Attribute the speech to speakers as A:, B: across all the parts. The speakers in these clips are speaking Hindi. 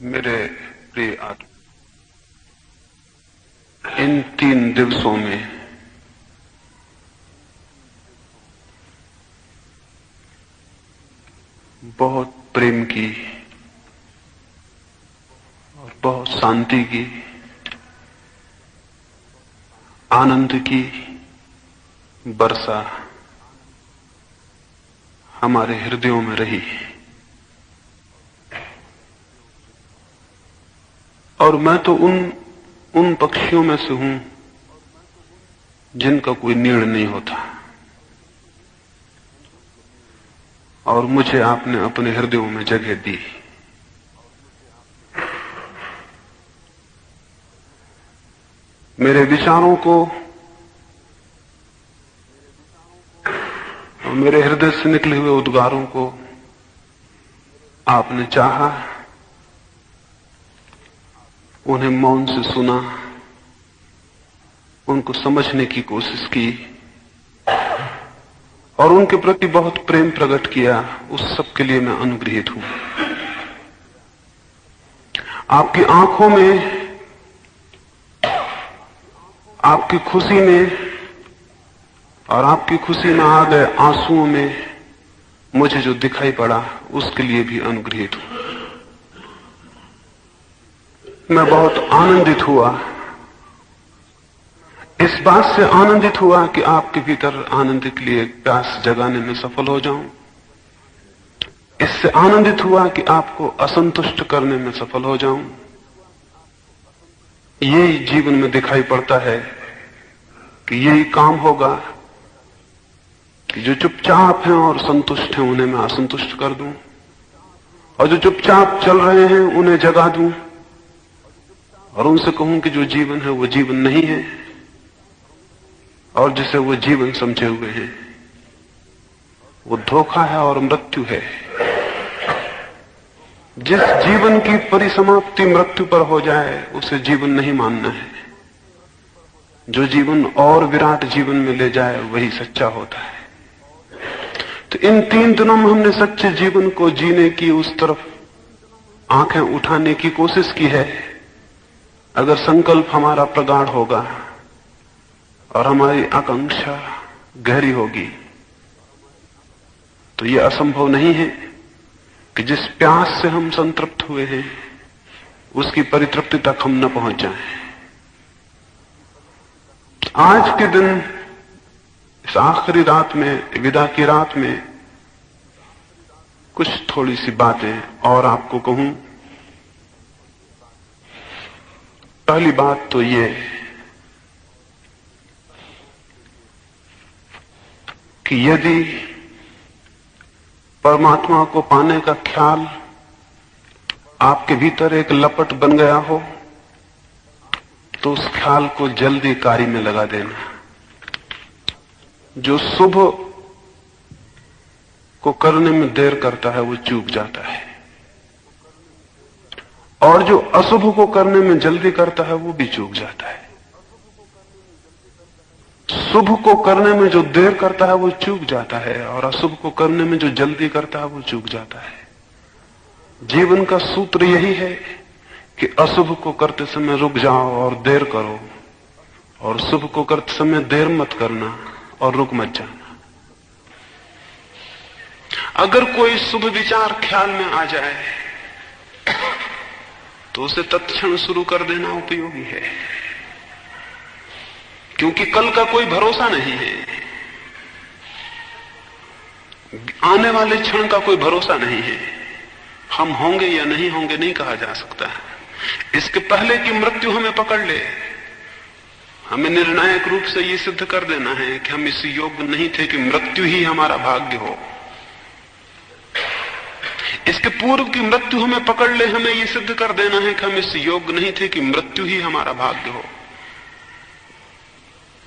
A: मेरे प्रिय आत्मा, इन 3 दिवसों में बहुत प्रेम की और बहुत शांति की, आनंद की वर्षा हमारे हृदयों में रही और मैं तो उन पक्षियों में से हूं जिनका कोई नीड़ नहीं होता और मुझे आपने अपने हृदयों में जगह दी। मेरे विचारों को और मेरे हृदय से निकले हुए उद्गारों को आपने चाहा, उन्हें मौन से सुना, उनको समझने की कोशिश की और उनके प्रति बहुत प्रेम प्रकट किया। उस सब के लिए मैं अनुग्रहित हूं। आपकी आंखों में, आपकी खुशी में और आपकी खुशी में आ गए आंसुओं में मुझे जो दिखाई पड़ा उसके लिए भी अनुग्रहित हूं। मैं बहुत आनंदित हुआ, इस बात से आनंदित हुआ कि आपके भीतर आनंद के लिए प्यास जगाने में सफल हो जाऊं। इससे आनंदित हुआ कि आपको असंतुष्ट करने में सफल हो जाऊं। यही जीवन में दिखाई पड़ता है कि यही काम होगा कि जो चुपचाप हैं और संतुष्ट हैं उन्हें मैं असंतुष्ट कर दूं और जो चुपचाप चल रहे हैं उन्हें जगा दूं और उनसे कहूं कि जो जीवन है वो जीवन नहीं है और जिसे वो जीवन समझे हुए हैं वो धोखा है और मृत्यु है। जिस जीवन की परिसमाप्ति मृत्यु पर हो जाए उसे जीवन नहीं मानना है। जो जीवन और विराट जीवन में ले जाए वही सच्चा होता है। तो इन 3 दिनों में हमने सच्चे जीवन को जीने की उस तरफ आंखें उठाने की कोशिश की है। अगर संकल्प हमारा प्रगाढ़ होगा और हमारी आकांक्षा गहरी होगी तो यह असंभव नहीं है कि जिस प्यास से हम संतृप्त हुए हैं उसकी परितृप्ति तक हम न पहुंच जाएं। आज के दिन, इस आखिरी रात में, विदा की रात में कुछ थोड़ी सी बातें और आपको कहूं। पहली बात तो ये कि यदि परमात्मा को पाने का ख्याल आपके भीतर एक लपट बन गया हो तो उस ख्याल को जल्दी कार्य में लगा देना। जो शुभ को करने में देर करता है वो चूक जाता है और जो अशुभ को करने में जल्दी करता है वो भी चूक जाता है। शुभ को करने में जो देर करता है वो चूक जाता है और अशुभ को करने में जो जल्दी करता है वो चूक जाता है। जीवन का सूत्र यही है कि अशुभ को करते समय रुक जाओ और देर करो और शुभ को करते समय देर मत करना और रुक मत जाना। अगर कोई शुभ विचार ख्याल में आ जाए तो उसे तत्क्षण शुरू कर देना उपयोगी है, क्योंकि कल का कोई भरोसा नहीं है। आने वाले क्षण का कोई भरोसा नहीं है। हम होंगे या नहीं होंगे नहीं कहा जा सकता। इसके पहले कि मृत्यु हमें पकड़ ले, हमें निर्णायक रूप से यह सिद्ध कर देना है कि हम इस योग्य नहीं थे कि मृत्यु ही हमारा भाग्य हो। इसके पूर्व की मृत्यु हमें पकड़ ले, हमें यह सिद्ध कर देना है कि हम इस योग्य नहीं थे कि मृत्यु ही हमारा भाग्य हो।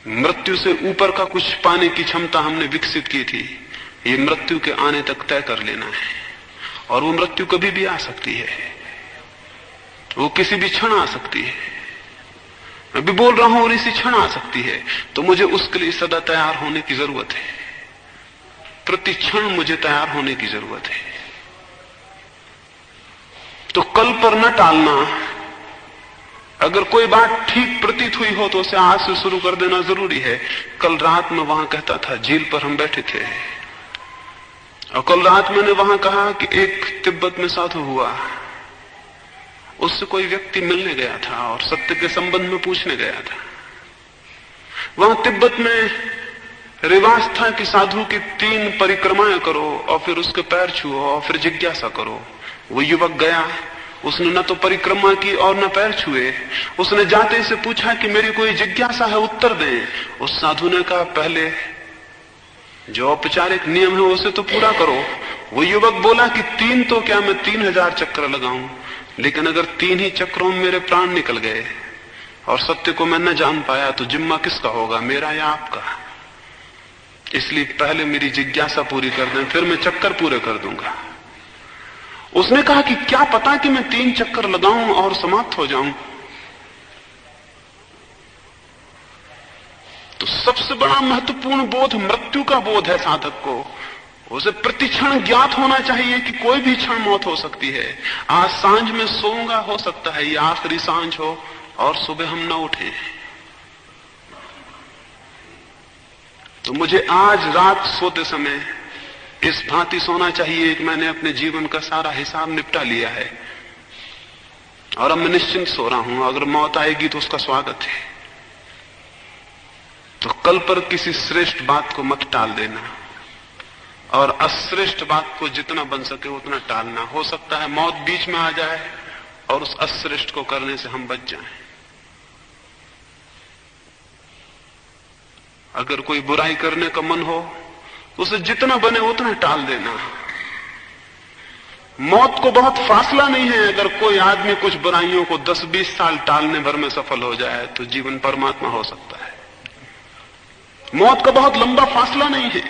A: मृत्यु से ऊपर का कुछ पाने की क्षमता हमने विकसित की थी, ये मृत्यु के आने तक तय कर लेना है। और वो मृत्यु कभी भी आ सकती है, वो किसी भी क्षण आ सकती है। मैं भी बोल रहा हूं और इसी क्षण आ सकती है। तो मुझे उसके लिए सदा तैयार होने की जरूरत है। प्रति क्षण मुझे तैयार होने की जरूरत है। तो कल पर न टालना। अगर कोई बात ठीक प्रतीत हुई हो तो उसे आज से शुरू कर देना जरूरी है। कल रात में वहां कहता था, झील पर हम बैठे थे और कल रात मैंने वहां कहा कि एक तिब्बत में साधु हुआ, उससे कोई व्यक्ति मिलने गया था और सत्य के संबंध में पूछने गया था। वहां तिब्बत में रिवाज था कि साधु की 3 परिक्रमाएं करो और फिर उसके पैर छुओ और फिर जिज्ञासा करो। वो युवक गया, उसने न तो परिक्रमा की और न पैर छुए। उसने जाते से पूछा कि मेरी कोई जिज्ञासा है, उत्तर दें। उस साधु ने कहा, पहले जो औपचारिक नियम है उसे तो पूरा करो। वो युवक बोला कि 3 तो क्या, मैं 3000 चक्र लगाऊं, लेकिन अगर 3 ही चक्रों में मेरे प्राण निकल गए और सत्य को मैं न जान पाया तो जिम्मा किसका होगा, मेरा या आपका? इसलिए पहले मेरी जिज्ञासा पूरी कर दें, फिर मैं चक्कर पूरे कर दूंगा। उसने कहा कि क्या पता कि मैं 3 चक्कर लगाऊं और समाप्त हो जाऊं। तो सबसे बड़ा महत्वपूर्ण बोध मृत्यु का बोध है साधक को। उसे प्रतिक्षण ज्ञात होना चाहिए कि कोई भी क्षण मौत हो सकती है। आज सांझ में सोऊंगा, हो सकता है ये आखिरी सांझ हो और सुबह हम न उठें। तो मुझे आज रात सोते समय इस भांति सोना चाहिए कि मैंने अपने जीवन का सारा हिसाब निपटा लिया है और अब मैं निश्चिंत सो रहा हूं। अगर मौत आएगी तो उसका स्वागत है। तो कल पर किसी श्रेष्ठ बात को मत टाल देना और अश्रेष्ठ बात को जितना बन सके उतना टालना। हो सकता है मौत बीच में आ जाए और उस अश्रेष्ठ को करने से हम बच जाएं। अगर कोई बुराई करने का मन हो, उसे जितना बने उतना टाल देना। मौत को बहुत फासला नहीं है। अगर कोई आदमी कुछ बुराइयों को 10-20 साल टालने भर में सफल हो जाए तो जीवन परमात्मा हो सकता है। मौत का बहुत लंबा फासला नहीं है।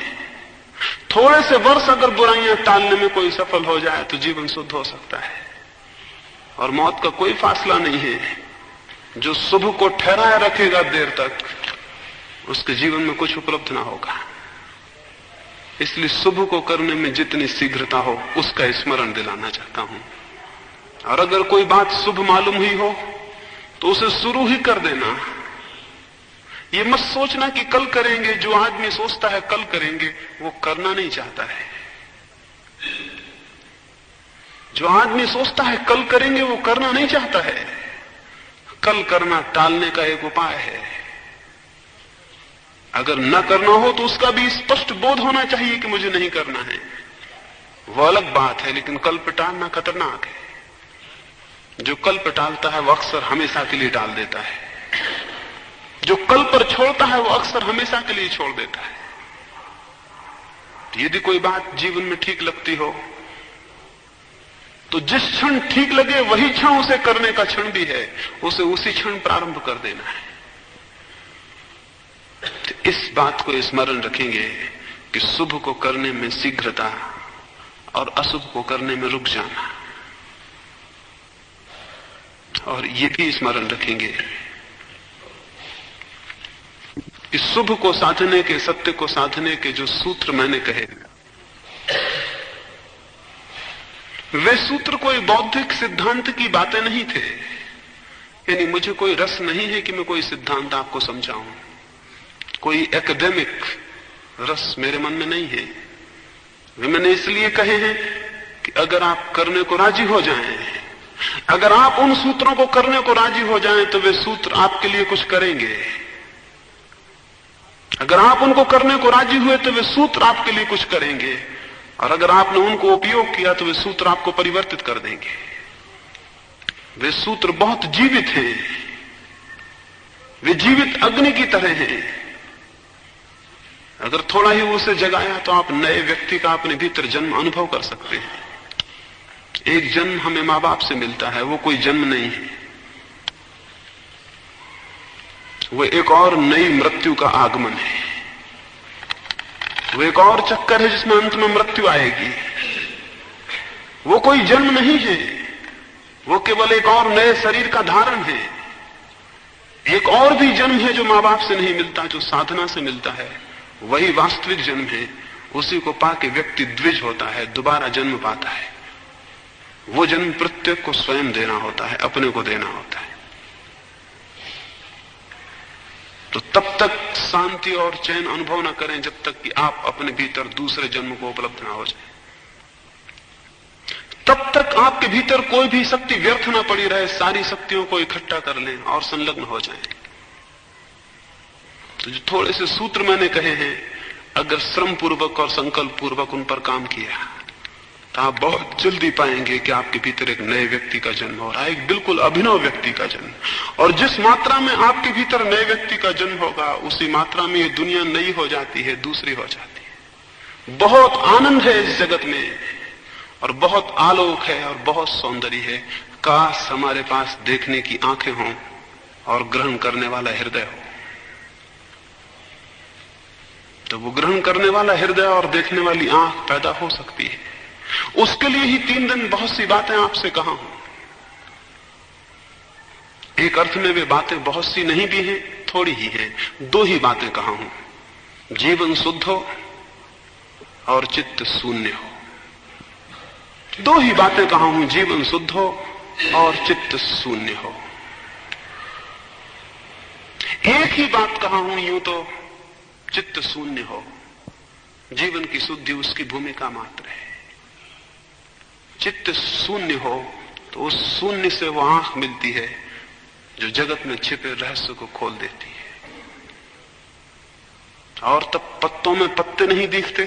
A: थोड़े से वर्ष अगर बुराइयां टालने में कोई सफल हो जाए तो जीवन शुद्ध हो सकता है। और मौत का कोई फासला नहीं है। जो शुभ को ठहराए रखेगा देर तक, उसके जीवन में कुछ उपलब्ध ना होगा। इसलिए शुभ को करने में जितनी शीघ्रता हो उसका स्मरण दिलाना चाहता हूं। और अगर कोई बात शुभ मालूम हुई हो तो उसे शुरू ही कर देना। ये मत सोचना कि कल करेंगे। जो आदमी सोचता है कल करेंगे, वो करना नहीं चाहता है। जो आदमी सोचता है कल करेंगे, वो करना नहीं चाहता है। कल करना टालने का एक उपाय है। अगर न करना हो तो उसका भी स्पष्ट बोध होना चाहिए कि मुझे नहीं करना है। वो अलग बात है, लेकिन कल पे टालना खतरनाक है। जो कल पे टालता है वो अक्सर हमेशा के लिए टाल देता है। जो कल पर छोड़ता है वो अक्सर हमेशा के लिए छोड़ देता है। यदि कोई बात जीवन में ठीक लगती हो तो जिस क्षण ठीक लगे वही क्षण उसे करने का क्षण भी है। उसे उसी क्षण प्रारंभ कर देना है। तो इस बात को स्मरण रखेंगे कि शुभ को करने में शीघ्रता और अशुभ को करने में रुक जाना। और ये भी स्मरण रखेंगे कि शुभ को साधने के, सत्य को साधने के जो सूत्र मैंने कहे, वे सूत्र कोई बौद्धिक सिद्धांत की बातें नहीं थे। यानी मुझे कोई रस नहीं है कि मैं कोई सिद्धांत आपको समझाऊं। कोई एकेडमिक रस मेरे मन में नहीं है। वे मैंने इसलिए कहे हैं कि अगर आप करने को राजी हो जाएं, अगर आप उन सूत्रों को करने को राजी हो जाएं, तो वे सूत्र आपके लिए कुछ करेंगे। अगर आप उनको करने को राजी हुए तो वे सूत्र आपके लिए कुछ करेंगे। और अगर आपने उनको उपयोग किया तो वे सूत्र आपको परिवर्तित कर देंगे। वे सूत्र बहुत जीवित हैं। वे जीवित अग्नि की तरह हैं। अगर थोड़ा ही उसे जगाया तो आप नए व्यक्ति का अपने भीतर जन्म अनुभव कर सकते हैं। एक जन्म हमें मां बाप से मिलता है, वो कोई जन्म नहीं है। वो एक और नई मृत्यु का आगमन है। वो एक और चक्कर है जिसमें अंत में मृत्यु आएगी। वो कोई जन्म नहीं है, वो केवल एक और नए शरीर का धारण है। एक और भी जन्म है जो मां बाप से नहीं मिलता, जो साधना से मिलता है। वही वास्तविक जन्म है। उसी को पाके व्यक्ति द्विज होता है, दोबारा जन्म पाता है। वो जन्म प्रत्येक को स्वयं देना होता है, अपने को देना होता है। तो तब तक शांति और चैन अनुभव न करें जब तक कि आप अपने भीतर दूसरे जन्म को उपलब्ध ना हो जाए। तब तक आपके भीतर कोई भी शक्ति व्यर्थ ना पड़ी रहे, सारी शक्तियों को इकट्ठा कर लें और संलग्न हो जाएं। तो जो थोड़े से सूत्र मैंने कहे हैं, अगर श्रम पूर्वक और संकल्प पूर्वक उन पर काम किया तो आप बहुत जल्दी पाएंगे कि आपके भीतर एक नए व्यक्ति का जन्म हो रहा है, एक बिल्कुल अभिनव व्यक्ति का जन्म। और जिस मात्रा में आपके भीतर नए व्यक्ति का जन्म होगा, उसी मात्रा में ये दुनिया नई हो जाती है, दूसरी हो जाती है। बहुत आनंद है इस जगत में, और बहुत आलोक है और बहुत सौंदर्य है। काश हमारे पास देखने की आंखें हों और ग्रहण करने वाला हृदय हो, तो वो ग्रहण करने वाला हृदय और देखने वाली आंख पैदा हो सकती है। उसके लिए ही 3 दिन बहुत सी बातें आपसे कहा हूं। एक अर्थ में वे बातें बहुत सी नहीं भी हैं, थोड़ी ही हैं। 2 ही बातें कहा हूं, जीवन शुद्ध हो और चित्त शून्य हो। 2 ही बातें कहा हूं, जीवन शुद्ध हो और चित्त शून्य हो। एक ही बात कहा हूं, यूं तो चित्त शून्य हो, जीवन की शुद्धि उसकी भूमिका मात्र है। चित्त शून्य हो तो उस शून्य से वो आंख मिलती है जो जगत में छिपे रहस्य को खोल देती है। और तब पत्तों में पत्ते नहीं दिखते,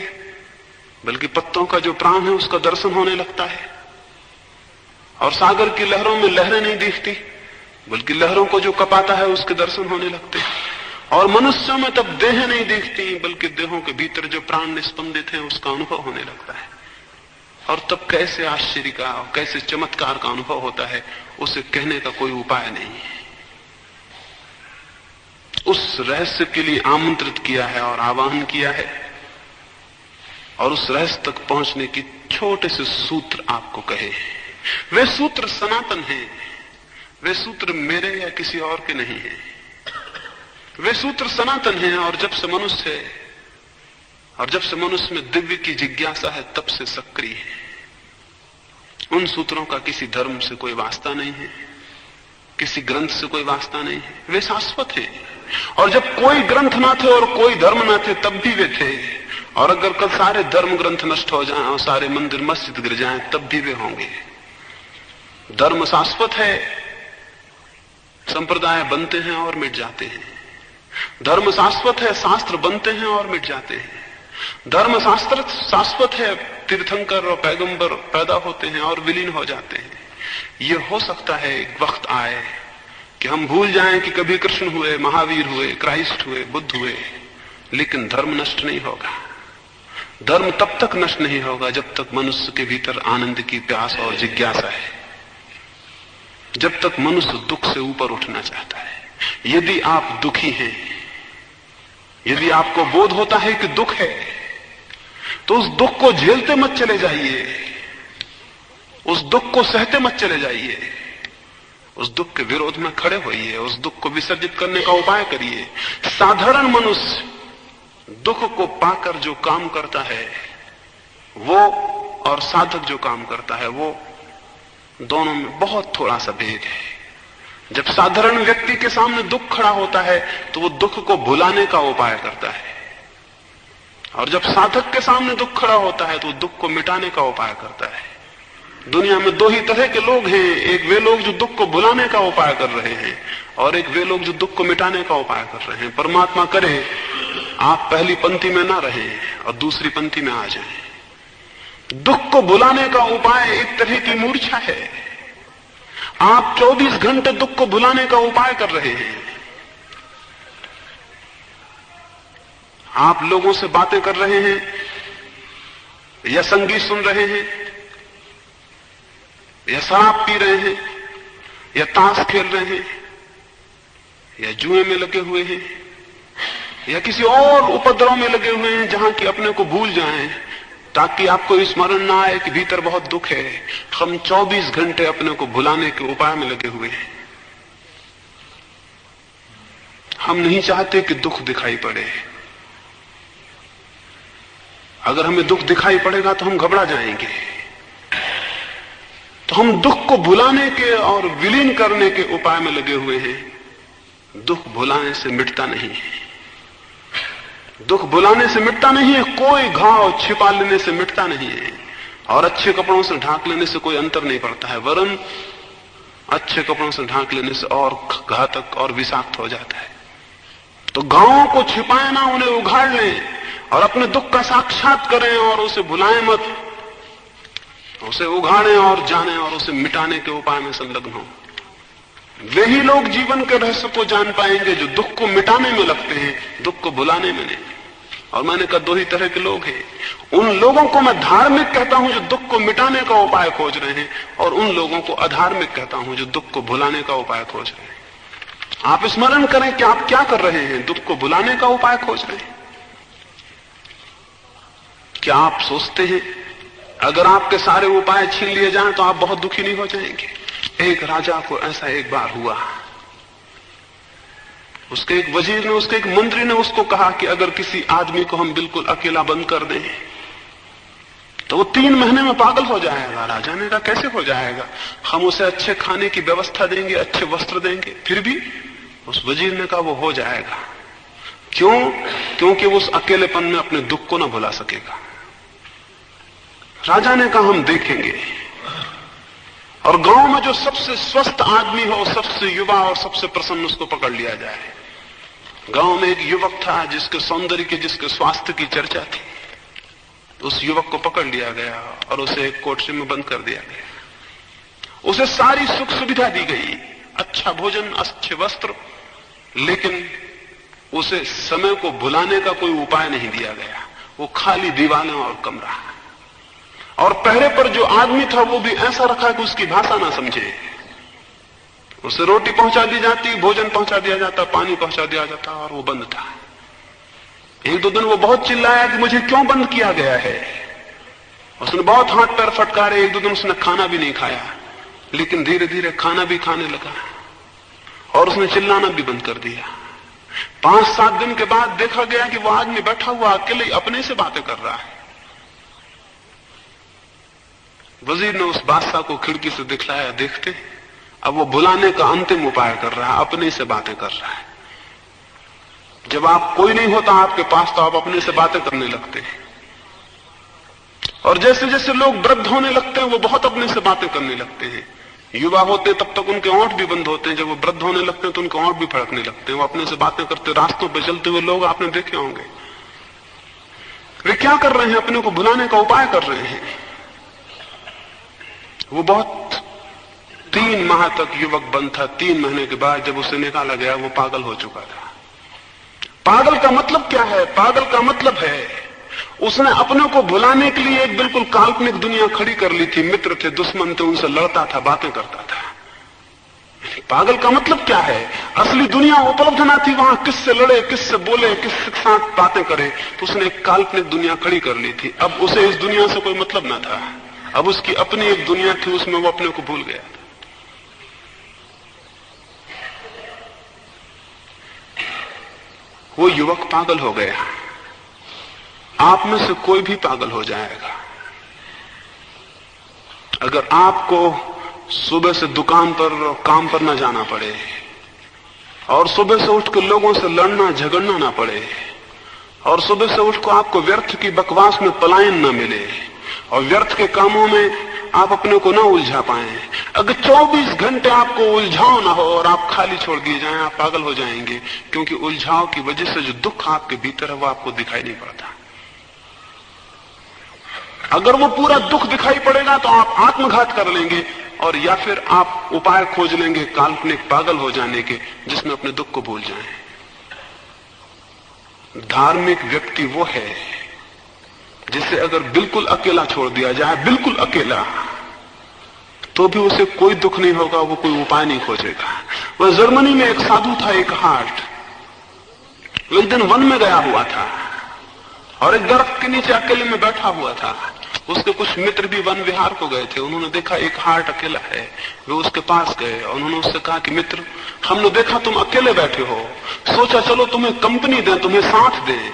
A: बल्कि पत्तों का जो प्राण है उसका दर्शन होने लगता है। और सागर की लहरों में लहरें नहीं दिखती, बल्कि लहरों को जो कपाता है उसके दर्शन होने लगते हैं। और मनुष्यों में तब देह नहीं दिखती, बल्कि देहों के भीतर जो प्राण निस्पंदित है उसका अनुभव होने लगता है। और तब कैसे आश्चर्य का और कैसे चमत्कार का अनुभव होता है, उसे कहने का कोई उपाय नहीं है। उस रहस्य के लिए आमंत्रित किया है और आवाहन किया है, और उस रहस्य तक पहुंचने की छोटे से सूत्र आपको कहे हैं। वे सूत्र सनातन हैं, वे सूत्र मेरे या किसी और के नहीं हैं। वे सूत्र सनातन हैं, और जब से मनुष्य है और जब से मनुष्य में दिव्य की जिज्ञासा है, तब से सक्रिय है। उन सूत्रों का किसी धर्म से कोई वास्ता नहीं है, किसी ग्रंथ से कोई वास्ता नहीं है। वे शाश्वत हैं। और जब कोई ग्रंथ ना थे और कोई धर्म ना थे, तब भी वे थे। और अगर कल सारे धर्म ग्रंथ नष्ट हो जाएं और सारे मंदिर मस्जिद गिर जाएं, तब भी वे होंगे। धर्म शाश्वत है, संप्रदाय बनते हैं और मिट जाते हैं। धर्म शाश्वत है, शास्त्र बनते हैं और मिट जाते हैं। धर्म शास्त्र शाश्वत है, तीर्थंकर और पैगंबर पैदा होते हैं और विलीन हो जाते हैं। ये हो सकता है एक वक्त आए कि हम भूल जाएं कि कभी कृष्ण हुए, महावीर हुए, क्राइस्ट हुए, बुद्ध हुए, लेकिन धर्म नष्ट नहीं होगा। धर्म तब तक नष्ट नहीं होगा जब तक मनुष्य के भीतर आनंद की प्यास और जिज्ञासा है, जब तक मनुष्य दुख से ऊपर उठना चाहता है। यदि आप दुखी हैं, यदि आपको बोध होता है कि दुख है, तो उस दुख को झेलते मत चले जाइए, उस दुख को सहते मत चले जाइए। उस दुख के विरोध में खड़े होइए, उस दुख को विसर्जित करने का उपाय करिए। साधारण मनुष्य दुख को पाकर जो काम करता है वो, और साधक जो काम करता है वो, दोनों में बहुत थोड़ा सा भेद है। जब साधारण व्यक्ति के सामने दुख खड़ा होता है तो वो दुख को भुलाने का उपाय करता है, और जब साधक के सामने दुख खड़ा होता है तो वो दुख को मिटाने का उपाय करता है। दुनिया में 2 ही तरह के लोग हैं, एक वे लोग जो दुख को भुलाने का उपाय कर रहे हैं, और एक वे लोग जो दुख को मिटाने का उपाय कर रहे हैं। परमात्मा करे आप पहली पंक्ति में ना रहें और दूसरी पंक्ति में आ जाएं। दुख को भुलाने का उपाय एक तरह की मूर्छा है। आप 24 घंटे दुख को भुलाने का उपाय कर रहे हैं। आप लोगों से बातें कर रहे हैं, या संगीत सुन रहे हैं, या शराब पी रहे हैं, या ताश खेल रहे हैं, या जुए में लगे हुए हैं, या किसी और उपद्रव में लगे हुए हैं जहां कि अपने को भूल जाएं, ताकि आपको स्मरण ना आए कि भीतर बहुत दुख है। हम 24 घंटे अपने को भुलाने के उपाय में लगे हुए हैं। हम नहीं चाहते कि दुख दिखाई पड़े। अगर हमें दुख दिखाई पड़ेगा तो हम घबरा जाएंगे, तो हम दुख को भुलाने के और विलीन करने के उपाय में लगे हुए हैं। दुख भुलाने से मिटता नहीं है, दुख भुलाने से मिटता नहीं है, कोई घाव छिपा लेने से मिटता नहीं है, और अच्छे कपड़ों से ढांक लेने से कोई अंतर नहीं पड़ता है, वरन अच्छे कपड़ों से ढांक लेने से और घातक और विषाक्त हो जाता है। तो घावों को छिपाए ना, उन्हें उघाड़ लें और अपने दुख का साक्षात करें और उसे भुलाएं मत, उसे उघाड़ें और जानें और उसे मिटाने के उपाय में संलग्न हो। वे ही लोग जीवन के रहस्य को जान पाएंगे जो दुख को मिटाने में लगते हैं, दुख को भुलाने में नहीं। और मैंने कहा दो ही तरह के लोग हैं, उन लोगों को मैं धार्मिक कहता हूं जो दुख को मिटाने का उपाय खोज रहे हैं, और उन लोगों को अधार्मिक कहता हूं जो दुख को भुलाने का उपाय खोज रहे हैं। आप स्मरण करें कि आप क्या कर रहे हैं, दुख को भुलाने का उपाय खोज रहे हैं। क्या आप सोचते हैं अगर आपके सारे उपाय छीन लिए जाएं तो आप बहुत दुखी नहीं हो जाएंगे? एक राजा को ऐसा एक बार हुआ, उसके एक वजीर ने, उसके एक मंत्री ने उसको कहा कि अगर किसी आदमी को हम बिल्कुल अकेला बंद कर दें तो वो 3 महीने में पागल हो जाएगा। राजा ने कहा कैसे हो जाएगा? हम उसे अच्छे खाने की व्यवस्था देंगे, अच्छे वस्त्र देंगे, फिर भी? उस वजीर ने कहा वो हो जाएगा। क्यों? क्योंकि वो उस अकेलेपन में अपने दुख को ना भुला सकेगा। राजा ने कहा हम देखेंगे। और गांव में जो सबसे स्वस्थ आदमी हो, सबसे युवा और सबसे प्रसन्न, उसको पकड़ लिया जाए। गांव में एक युवक था जिसके सौंदर्य की, जिसके स्वास्थ्य की चर्चा थी। उस युवक को पकड़ लिया गया और उसे एक कोठरी में बंद कर दिया गया। उसे सारी सुख सुविधा दी गई, अच्छा भोजन, अच्छे वस्त्र, लेकिन उसे समय को भुलाने का कोई उपाय नहीं दिया गया। वो खाली दीवाने और कमरा, और पहरे पर जो आदमी था वो भी ऐसा रखा कि उसकी भाषा ना समझे। उसे रोटी पहुंचा दी जाती, भोजन पहुंचा दिया जाता, पानी पहुंचा दिया जाता, और वो बंद था। 1-2 दिन वो बहुत चिल्लाया कि मुझे क्यों बंद किया गया है। उसने बहुत हाथ पैर फटकारे, 1-2 दिन उसने खाना भी नहीं खाया, लेकिन धीरे धीरे खाना भी खाने लगा और उसने चिल्लाना भी बंद कर दिया। 5-7 दिन के बाद देखा गया कि वो आदमी बैठा हुआ अकेले अपने से बातें कर रहा है। वजीर ने उस बादशाह को खिड़की से दिखलाया, देखते अब वो भुलाने का अंतिम उपाय कर रहा है, अपने से बातें कर रहा है। जब आप कोई नहीं होता आपके पास तो आप अपने से बातें करने लगते हैं, और जैसे जैसे लोग वृद्ध होने लगते हैं वो बहुत अपने से बातें करने लगते हैं। युवा होते तब तक उनके ओंठ भी बंद होते हैं, जब वो वृद्ध होने लगते हैं तो उनके ओंठ भी फड़कने लगते हैं, वो अपने से बातें करते। रास्तों पर चलते हुए लोग आपने देखे होंगे, वे क्या कर रहे हैं? अपने को भुलाने का उपाय कर रहे हैं। वो बहुत 3 माह तक युवक बंद था। 3 महीने के बाद जब उसे निकाला गया वो पागल हो चुका था। पागल का मतलब क्या है? पागल का मतलब है उसने अपने को भुलाने के लिए एक बिल्कुल काल्पनिक दुनिया खड़ी कर ली थी। मित्र थे, दुश्मन थे, उनसे लड़ता था, बातें करता था। पागल का मतलब क्या है? असली दुनिया उपलब्ध ना थी वहां, किससे लड़े, किससे बोले, किसके साथ बातें करे, तो उसने एक काल्पनिक दुनिया खड़ी कर ली थी। अब उसे इस दुनिया से कोई मतलब ना था, अब उसकी अपनी एक दुनिया थी, उसमें वो अपने को भूल गया था। वो युवक पागल हो गया। आप में से कोई भी पागल हो जाएगा। अगर आपको सुबह से दुकान पर काम पर ना जाना पड़े, और सुबह से उठकर लोगों से लड़ना झगड़ना ना पड़े, और सुबह से उठकर आपको व्यर्थ की बकवास में पलायन ना मिले, और व्यर्थ के कामों में आप अपने को ना उलझा पाएं, अगर 24 घंटे आपको उलझाव ना हो और आप खाली छोड़ दिए जाएं, आप पागल हो जाएंगे। क्योंकि उलझाव की वजह से जो दुख आपके भीतर है वो आपको दिखाई नहीं पड़ता। अगर वो पूरा दुख दिखाई पड़ेगा तो आप आत्मघात कर लेंगे, और या फिर आप उपाय खोज लेंगे काल्पनिक पागल हो जाने के, जिसमें अपने दुख को भूल जाएं। धार्मिक व्यक्ति वो है जिसे अगर बिल्कुल अकेला छोड़ दिया जाए, बिल्कुल अकेला, तो भी उसे कोई दुख नहीं होगा, वो कोई उपाय नहीं खोजेगा। वह जर्मनी में एक साधु था, एक हार्ट, एक दिन वन में गया हुआ था और एक दरख्त के नीचे अकेले में बैठा हुआ था। उसके कुछ मित्र भी वन विहार को गए थे। उन्होंने देखा एक हार्ट अकेला है, वे उसके पास गए और उन्होंने उससे कहा कि मित्र, हमने देखा तुम अकेले बैठे हो, सोचा चलो तुम्हें कंपनी दें, तुम्हें साथ दें।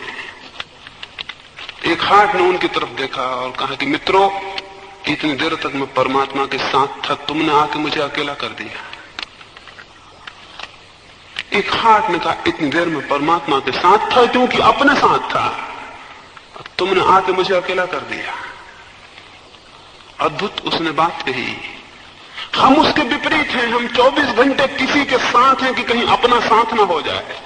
A: एक हार्ट ने उनकी तरफ देखा और कहा कि मित्रों, इतनी देर तक मैं परमात्मा के साथ था, तुमने आके मुझे अकेला कर दिया। एक हार्ट ने कहा इतनी देर में परमात्मा के साथ था क्योंकि अपने साथ था, अब तुमने आके मुझे अकेला कर दिया। अद्भुत उसने बात कही। हम उसके विपरीत हैं। हम 24 घंटे किसी के साथ हैं कि कहीं अपना साथ ना हो जाए।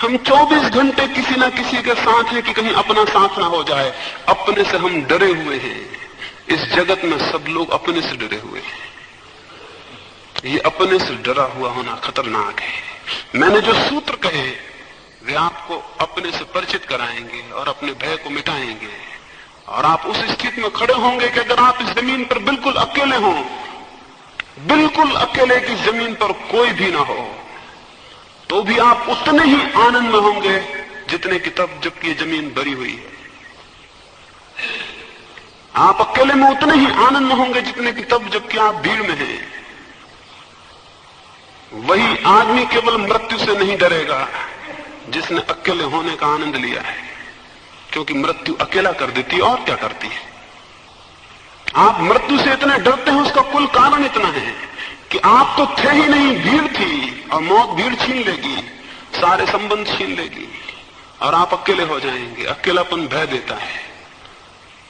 A: हम 24 घंटे किसी ना किसी के साथ हैं कि कहीं अपना साथ ना हो जाए। अपने से हम डरे हुए हैं। इस जगत में सब लोग अपने से डरे हुए हैं। ये अपने से डरा हुआ होना खतरनाक है। मैंने जो सूत्र कहे वे आपको अपने से परिचित कराएंगे और अपने भय को मिटाएंगे, और आप उस स्थिति में खड़े होंगे कि अगर आप इस जमीन पर बिल्कुल अकेले हों, बिल्कुल अकेले की जमीन पर कोई भी ना हो, तो भी आप उतने ही आनंद में होंगे जितने कि तब जबकि ये जमीन भरी हुई है। आप अकेले में उतने ही आनंद में होंगे जितने कि तब जबकि आप भीड़ में हैं। वही आदमी केवल मृत्यु से नहीं डरेगा जिसने अकेले होने का आनंद लिया है, क्योंकि मृत्यु अकेला कर देती है। और क्या करती है? आप मृत्यु से इतने डरते हैं, उसका कुल कारण इतना है कि आप तो थे ही नहीं, भीड़ थी, और मौत भीड़ छीन लेगी, सारे संबंध छीन लेगी, और आप अकेले हो जाएंगे। अकेलापन भय देता है।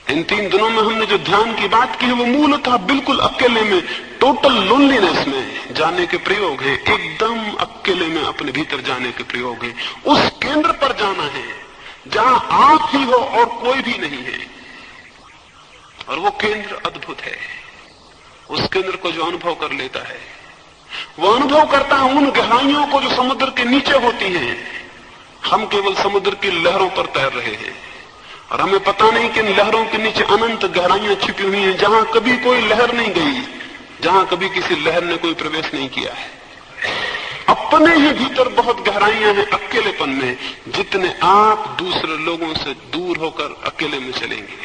A: इन 3 दिनों में हमने जो ध्यान की बात की है वो मूलतः बिल्कुल अकेले में, टोटल लोनलीनेस में जाने के प्रयोग है। एकदम अकेले में अपने भीतर जाने के प्रयोग है। उस केंद्र पर जाना है जहां आप ही हो और कोई भी नहीं है। और वो केंद्र अद्भुत है। उस केंद्र को जो अनुभव कर लेता है, वो अनुभव करता है उन गहराइयों को जो समुद्र के नीचे होती हैं। हम केवल समुद्र की लहरों पर तैर रहे हैं और हमें पता नहीं कि इन लहरों के नीचे अनंत गहराइयां छिपी हुई हैं, जहां कभी कोई लहर नहीं गई, जहां कभी किसी लहर ने कोई प्रवेश नहीं किया है। अपने ही भीतर बहुत गहराइयां हैं अकेलेपन में। जितने आप दूसरे लोगों से दूर होकर अकेले में चलेंगे,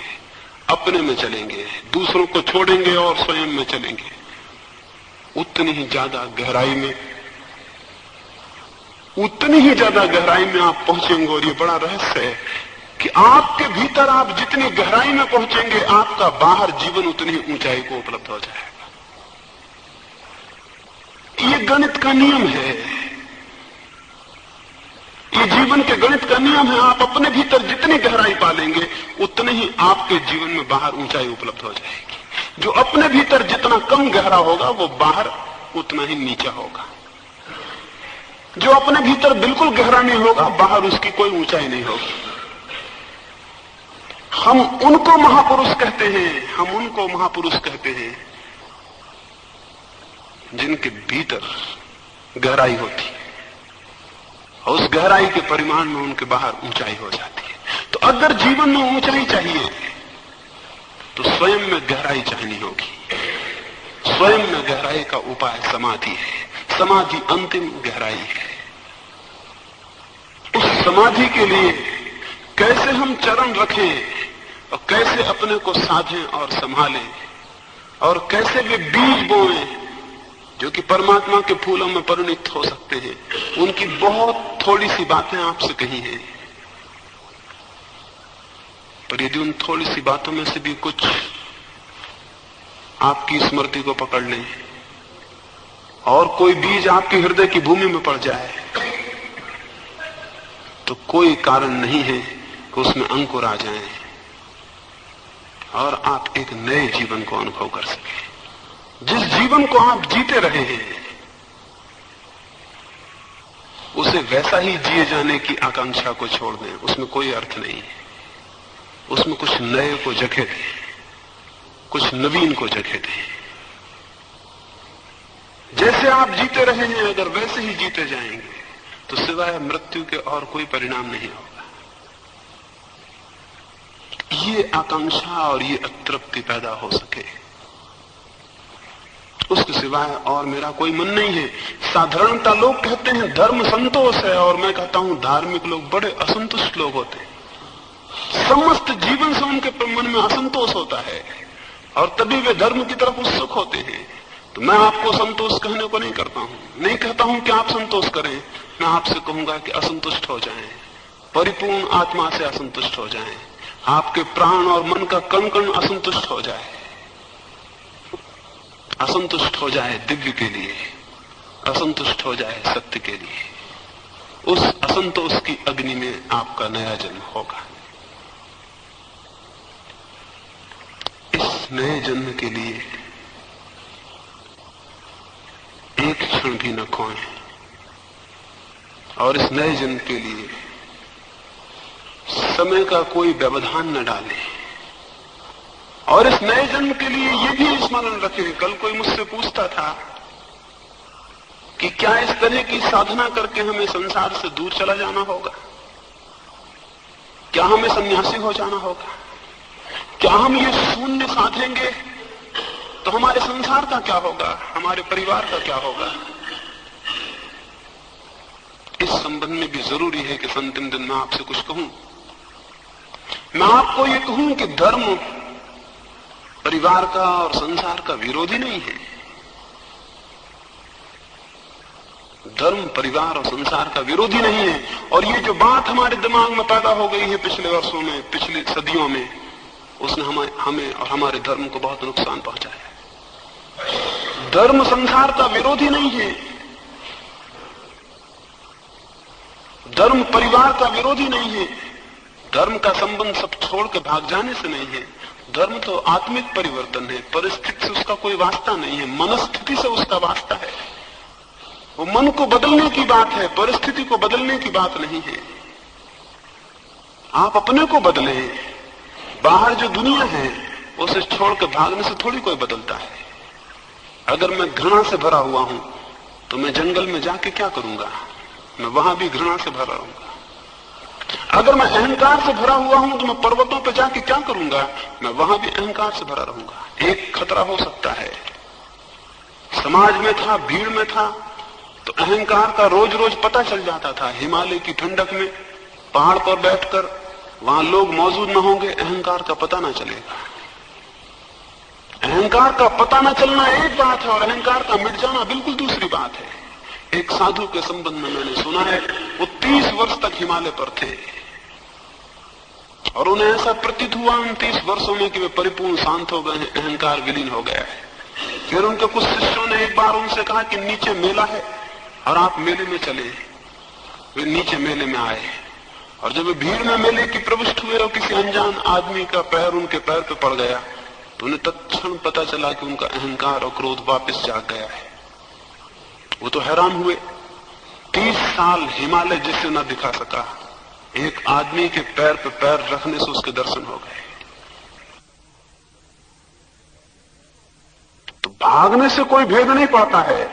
A: अपने में चलेंगे, दूसरों को छोड़ेंगे और स्वयं में चलेंगे, उतनी ही ज्यादा गहराई में, उतनी ही ज्यादा गहराई में आप पहुंचेंगे। और ये बड़ा रहस्य है कि आपके भीतर आप जितनी गहराई में पहुंचेंगे, आपका बाहर जीवन उतनी ही ऊंचाई को उपलब्ध हो जाएगा। ये गणित का नियम है, ये जीवन के गणित का नियम है। आप अपने भीतर जितनी गहराई पालेंगे, उतने ही आपके जीवन में बाहर ऊंचाई उपलब्ध हो जाएगी। जो अपने भीतर जितना कम गहरा होगा, वो बाहर उतना ही नीचा होगा। जो अपने भीतर बिल्कुल गहरा नहीं होगा, बाहर उसकी कोई ऊंचाई नहीं होगी। हम उनको महापुरुष कहते हैं, हम उनको महापुरुष कहते हैं जिनके भीतर गहराई होती है, और उस गहराई के परिमाण में उनके बाहर ऊंचाई हो जाती है। तो अगर जीवन में ऊंचाई चाहिए तो स्वयं में गहराई चाहिए होगी। स्वयं में गहराई का उपाय समाधि है। समाधि अंतिम गहराई है। उस समाधि के लिए कैसे हम चरण रखें और कैसे अपने को साधें और संभालें, और कैसे वे बीज बोएं जो कि परमात्मा के फूलों में परिणत हो सकते हैं, उनकी बहुत थोड़ी सी बातें आपसे कही हैं। पर यदि उन थोड़ी सी बातों में से भी कुछ आपकी स्मृति को पकड़ लें और कोई बीज आपके हृदय की भूमि में पड़ जाए, तो कोई कारण नहीं है कि उसमें अंकुर आ जाएं और आप एक नए जीवन को अनुभव कर सकें। जिस जीवन को आप जीते रहे हैं, उसे वैसा ही जिए जाने की आकांक्षा को छोड़ दें। उसमें कोई अर्थ नहीं है। उसमें कुछ नए को जगह दें, कुछ नवीन को जगह दें। जैसे आप जीते रहे हैं, अगर वैसे ही जीते जाएंगे तो सिवाय मृत्यु के और कोई परिणाम नहीं होगा। ये आकांक्षा और ये अतृप्ति पैदा हो सके, उसके सिवाय और मेरा कोई मन नहीं है। साधारणता लोग कहते हैं धर्म संतोष है, और मैं कहता हूं धार्मिक लोग बड़े असंतुष्ट लोग होते हैं। समस्त जीवन से उनके मन में असंतोष होता है और तभी वे धर्म की तरफ उत्सुक होते हैं। तो मैं आपको संतोष कहने को नहीं करता हूं, नहीं कहता हूं कि आप संतोष करें। मैं आपसे कहूंगा कि असंतुष्ट हो जाएं, परिपूर्ण आत्मा से असंतुष्ट हो जाएं। आपके प्राण और मन का कण कण असंतुष्ट हो जाए, असंतुष्ट हो जाए दिव्य के लिए, असंतुष्ट हो जाए सत्य के लिए, उस असंतोष की अग्नि में आपका नया जन्म होगा। इस नए जन्म के लिए एक क्षण भी न खोएं और इस नए जन्म के लिए समय का कोई व्यवधान न डालें। और इस नए जन्म के लिए यह भी स्मरण रखें, कल कोई मुझसे पूछता था कि क्या इस तरह की साधना करके हमें संसार से दूर चला जाना होगा, क्या हमें सन्यासी हो जाना होगा, क्या हम ये शून्य साधेंगे तो हमारे संसार का क्या होगा, हमारे परिवार का क्या होगा। इस संबंध में भी जरूरी है कि अंतिम दिन में आपसे कुछ कहूं। मैं आपको ये कहूं कि धर्म परिवार का और संसार का विरोधी नहीं है। धर्म परिवार और संसार का विरोधी नहीं है। और ये जो बात हमारे दिमाग में पैदा हो गई है पिछले वर्षों में, पिछली सदियों में, उसने हमें और हमारे धर्म को बहुत नुकसान पहुंचाया। धर्म संसार का विरोधी नहीं है, धर्म परिवार का विरोधी नहीं है, धर्म का संबंध सब छोड़ के भाग जाने से नहीं है। धर्म तो आत्मिक परिवर्तन है, परिस्थिति से उसका कोई वास्ता नहीं है, मनस्थिति से उसका वास्ता है। वो मन को बदलने की बात है, परिस्थिति को बदलने की बात नहीं है। आप अपने को बदलें, बाहर जो दुनिया है उसे छोड़ के भागने से थोड़ी कोई बदलता है। अगर मैं घृणा से भरा हुआ हूं तो मैं जंगल में जाके क्या करूंगा, मैं वहां भी घृणा से भरा रहूंगा। अगर मैं अहंकार से भरा हुआ हूं तो मैं पर्वतों पर जाके क्या करूंगा, मैं वहां भी अहंकार से भरा रहूंगा। एक खतरा हो सकता है, समाज में था, भीड़ में था तो अहंकार का रोज रोज पता चल जाता था। हिमालय की ठंडक में पहाड़ पर बैठकर वहां लोग मौजूद न होंगे, अहंकार का पता न चलेगा। अहंकार का पता न चलना एक बात है और अहंकार का मिट जाना बिल्कुल दूसरी बात है। एक साधु के संबंध में मैंने सुना है, वो 30 वर्ष तक हिमालय पर थे और उन्हें ऐसा प्रतीत हुआ उन 30 वर्षों में कि वे परिपूर्ण शांत हो गए हैं, अहंकार विलीन हो गया है। फिर उनके कुछ शिष्यों ने एक बार उनसे कहा कि नीचे मेला है और आप मेले में चले। वे नीचे मेले में आए और जब वे भीड़ में मेले की प्रविष्ट हुए और किसी अनजान आदमी का पैर उनके पैर पे पड़ गया तो उन्हें तत्क्षण पता चला कि उनका अहंकार और क्रोध वापस जाग गया है। वो तो हैरान हुए, 30 साल हिमालय जिससे न दिखा सका, एक आदमी के पैर पे पैर रखने से उसके दर्शन हो गए। तो भागने से कोई भेद नहीं पड़ता है,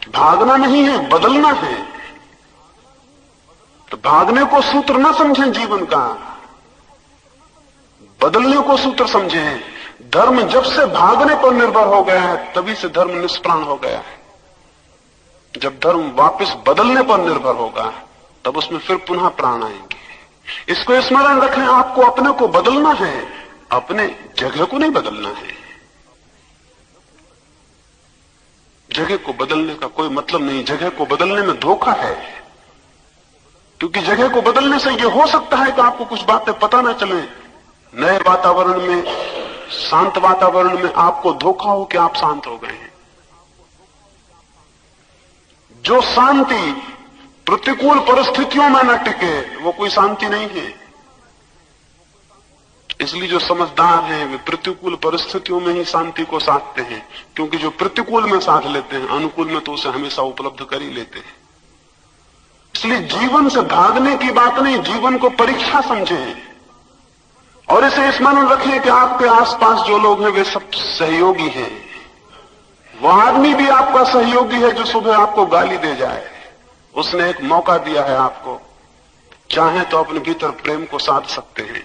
A: भागना नहीं है, बदलना है। तो भागने को सूत्र न समझें जीवन का, बदलने को सूत्र समझें। धर्म जब से भागने पर निर्भर हो गया है तभी से धर्म निष्प्राण हो गया है। जब धर्म वापस बदलने पर निर्भर होगा तब उसमें फिर पुनः प्राण आएंगे। इसको स्मरण रखें, आपको अपने को बदलना है, अपने जगह को नहीं बदलना है। जगह को बदलने का कोई मतलब नहीं, जगह को बदलने में धोखा है। क्योंकि जगह को बदलने से यह हो सकता है कि आपको कुछ बातें पता ना चले। नए वातावरण में, शांत वातावरण में आपको धोखा हो कि आप शांत हो गए हैं। जो शांति प्रतिकूल परिस्थितियों में न टिके वो कोई शांति नहीं है। इसलिए जो समझदार हैं वे प्रतिकूल परिस्थितियों में ही शांति को साधते हैं, क्योंकि जो प्रतिकूल में साध लेते हैं अनुकूल में तो उसे हमेशा उपलब्ध कर ही लेते हैं। इसलिए जीवन से भागने की बात नहीं, जीवन को परीक्षा समझें और इसे स्मरण रखें कि आपके आसपास जो लोग हैं वे सब सहयोगी हैं। वो आदमी भी आपका सहयोगी है जो सुबह आपको गाली दे जाए, उसने एक मौका दिया है आपको, चाहे तो अपने भीतर प्रेम को साध सकते हैं।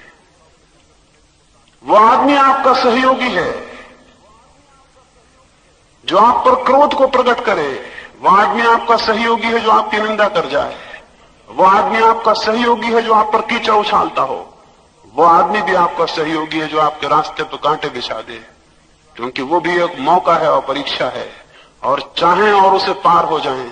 A: वो आदमी आपका सहयोगी है जो आप पर क्रोध को प्रकट करे, वो आदमी आपका सहयोगी है जो आपकी निंदा कर जाए, वो आदमी आपका सहयोगी है जो आप पर कीचड़ उछालता हो, वो आदमी भी आपका सहयोगी है जो आपके रास्ते पर कांटे बिछा दे, क्योंकि वो भी एक मौका है और परीक्षा है। और चाहें और उसे पार हो जाएं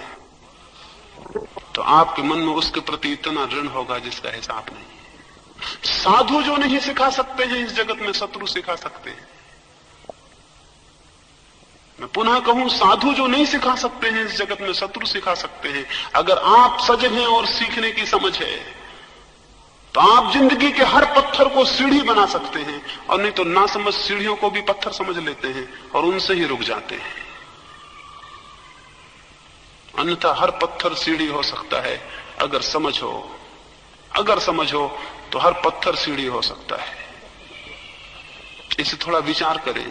A: तो आपके मन में उसके प्रति इतना ऋण होगा जिसका हिसाब नहीं। साधु जो नहीं सिखा सकते हैं इस जगत में शत्रु सिखा सकते हैं। मैं पुनः कहूं, साधु जो नहीं सिखा सकते हैं इस जगत में शत्रु सिखा सकते हैं। अगर आप सजग हैं और सीखने की समझ है तो आप जिंदगी के हर पत्थर को सीढ़ी बना सकते हैं, और नहीं तो ना समझ सीढ़ियों को भी पत्थर समझ लेते हैं और उनसे ही रुक जाते हैं। अन्यथा हर पत्थर सीढ़ी हो सकता है अगर समझ हो। अगर समझ हो तो हर पत्थर सीढ़ी हो सकता है। इसे थोड़ा विचार करें।